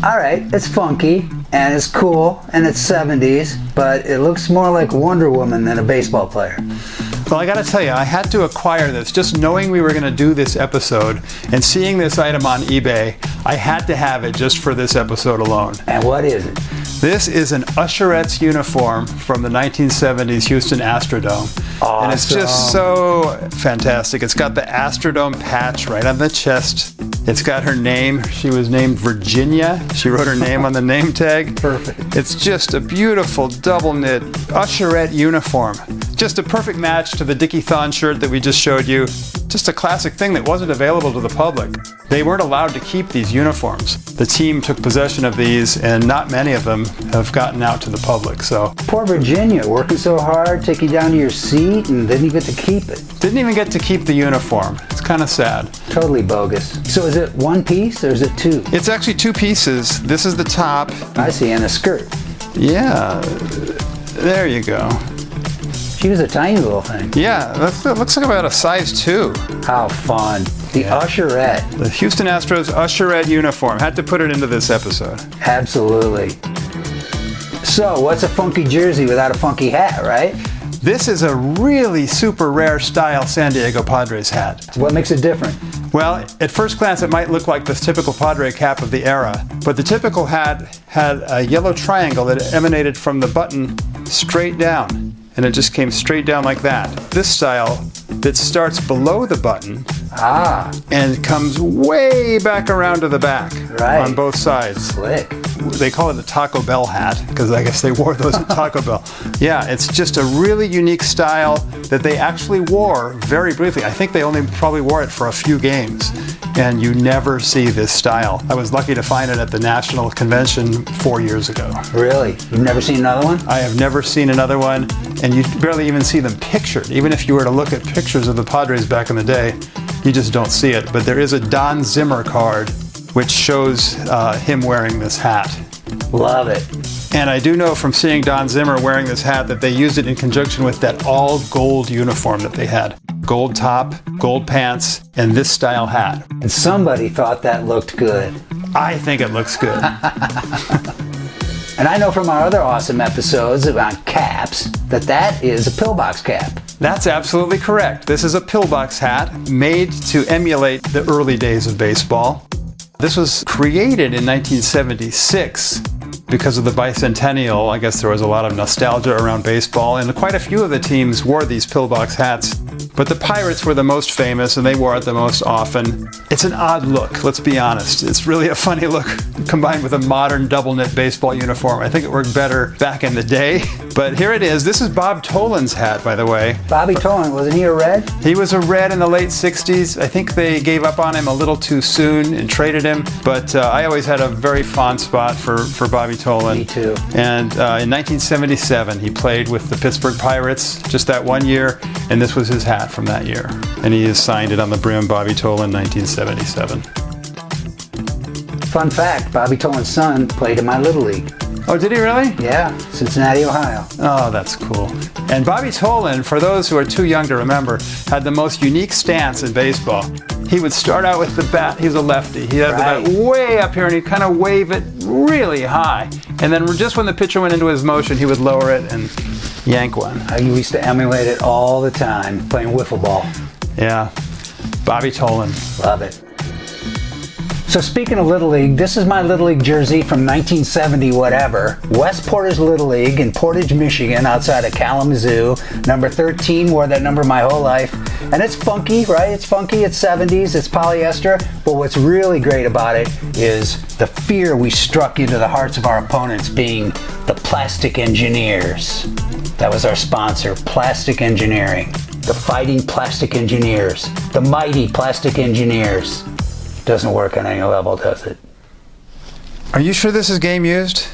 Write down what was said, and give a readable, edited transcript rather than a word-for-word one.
All right, it's funky, and it's cool, and it's 70s, but it looks more like Wonder Woman than a baseball player. Well, I gotta tell you, I had to acquire this. Just knowing we were gonna do this episode and seeing this item on eBay, I had to have it just for this episode alone. And what is it? This is an Usherette's uniform from the 1970s Houston Astrodome. Awesome. And it's just so fantastic. It's got the Astrodome patch right on the chest. It's got her name. She was named Virginia. She wrote her name on the name tag. Perfect. It's just a beautiful double knit Usherette uniform. Just a perfect match to the Dickie Thon shirt that we just showed you. Just a classic thing that wasn't available to the public. They weren't allowed to keep these uniforms. The team took possession of these, and not many of them have gotten out to the public. So poor Virginia, working so hard, taking you down to your seat, and didn't even get to keep it. Didn't even get to keep the uniform. It's kind of sad. Totally bogus. So is it one piece or is it two? It's actually two pieces. This is the top. I see, and a skirt. Yeah, there you go. She was a tiny little thing. Yeah, that looks like about a size 2. How fun. The Usherette. The Houston Astros Usherette uniform. Had to put it into this episode. Absolutely. So, what's a funky jersey without a funky hat, right? This is a really super rare style San Diego Padres hat. What makes it different? Well, at first glance it might look like the typical Padre cap of the era, but the typical hat had a yellow triangle that emanated from the button straight down. And it just came straight down like that. This style that starts below the button and comes way back around to the back on both sides. Slick. They call it a Taco Bell hat because I guess they wore those at Taco Bell. Yeah, it's just a really unique style that they actually wore very briefly. I think they only probably wore it for a few games, and you never see this style. I was lucky to find it at the National Convention 4 years ago. Really? You've never seen another one? I have never seen another one, and you barely even see them pictured. Even if you were to look at pictures of the Padres back in the day, you just don't see it. But there is a Don Zimmer card which shows him wearing this hat. Love it. And I do know from seeing Don Zimmer wearing this hat that they used it in conjunction with that all gold uniform that they had. Gold top, gold pants, and this style hat. And somebody thought that looked good. I think it looks good. And I know from our other awesome episodes about caps that is a pillbox cap. That's absolutely correct. This is a pillbox hat made to emulate the early days of baseball. This was created in 1976 because of the bicentennial. I guess there was a lot of nostalgia around baseball, and quite a few of the teams wore these pillbox hats. But the Pirates were the most famous, and they wore it the most often. It's an odd look, let's be honest. It's really a funny look combined with a modern double-knit baseball uniform. I think it worked better back in the day. But here it is. This is Bob Tolan's hat, by the way. Bobby Tolan, wasn't he a Red? He was a Red in the late 60s. I think they gave up on him a little too soon and traded him. But I always had a very fond spot for Bobby Tolan. Me too. And in 1977, he played with the Pittsburgh Pirates just that 1 year, and this was his hat from that year. And he has signed it on the brim, Bobby Tolan, 1977. Fun fact, Bobby Tolan's son played in my Little League. Oh, did he really? Yeah, Cincinnati, Ohio. Oh, that's cool. And Bobby Tolan, for those who are too young to remember, had the most unique stance in baseball. He would start out with the bat. He was a lefty. He'd have the bat way up here, and he'd kind of wave it really high. And then just when the pitcher went into his motion, he would lower it and yank one. I used to emulate it all the time, playing wiffle ball. Yeah, Bobby Tolan. Love it. So speaking of Little League, this is my Little League jersey from 1970 whatever. West Portage Little League in Portage, Michigan, outside of Kalamazoo. Number 13, wore that number my whole life. And it's funky, right? It's funky, it's 70s, it's polyester. But what's really great about it is the fear we struck into the hearts of our opponents, being the Plastic Engineers. That was our sponsor, Plastic Engineering. The Fighting Plastic Engineers. The Mighty Plastic Engineers. Doesn't work on any level, does it? Are you sure this is game used?